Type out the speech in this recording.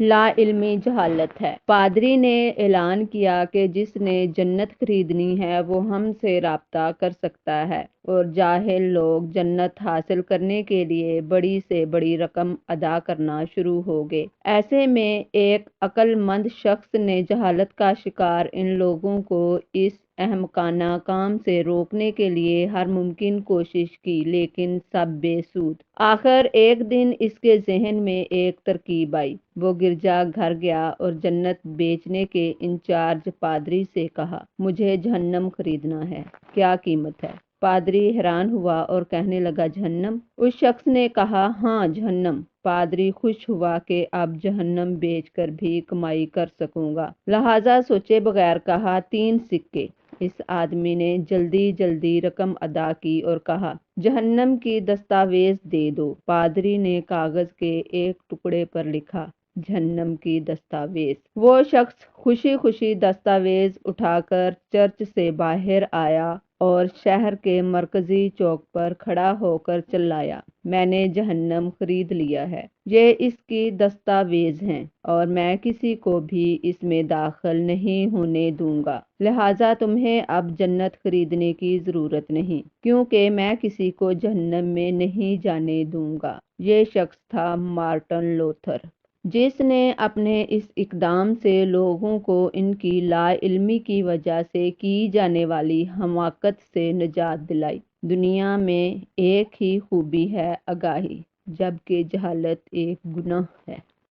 لا علمی جہالت ہے۔ پادری نے اعلان کیا کہ جس نے جنت خریدنی ہے وہ ہم سے رابطہ کر سکتا ہے، اور جاہل لوگ جنت حاصل کرنے کے لیے بڑی سے بڑی رقم ادا کرنا شروع ہو گئے۔ ایسے میں ایک عقل مند شخص نے جہالت کا شکار ان لوگوں کو اس احمقانہ کام سے روکنے کے لیے ہر ممکن کوشش کی، لیکن سب بے سود۔ آخر ایک دن اس کے ذہن میں ایک ترکیب آئی۔ وہ گرجا گھر گیا اور جنت بیچنے کے انچارج پادری سے کہا، مجھے جہنم خریدنا ہے، کیا قیمت ہے؟ پادری حیران ہوا اور کہنے لگا، جہنم؟ اس شخص نے کہا، ہاں جہنم۔ پادری خوش ہوا کہ اب جہنم بیچ کر بھی کمائی کر سکوں گا، لہٰذا سوچے بغیر کہا، 3 سکے۔ اس آدمی نے جلدی جلدی رقم ادا کی اور کہا، جہنم کی دستاویز دے دو۔ پادری نے کاغذ کے ایک ٹکڑے پر لکھا، جہنم کی دستاویز۔ وہ شخص خوشی خوشی دستاویز اٹھا کر چرچ سے باہر آیا اور شہر کے مرکزی چوک پر کھڑا ہو کر چلایا، میں نے جہنم خرید لیا ہے، یہ اس کی دستاویز ہیں، اور میں کسی کو بھی اس میں داخل نہیں ہونے دوں گا، لہٰذا تمہیں اب جنت خریدنے کی ضرورت نہیں، کیونکہ میں کسی کو جہنم میں نہیں جانے دوں گا۔ یہ شخص تھا مارٹن لوتھر، جس نے اپنے اس اقدام سے لوگوں کو ان کی لا علمی کی وجہ سے کی جانے والی حماقت سے نجات دلائی۔ دنیا میں ایک ہی خوبی ہے، آگاہی، جبکہ جہالت ایک گناہ ہے۔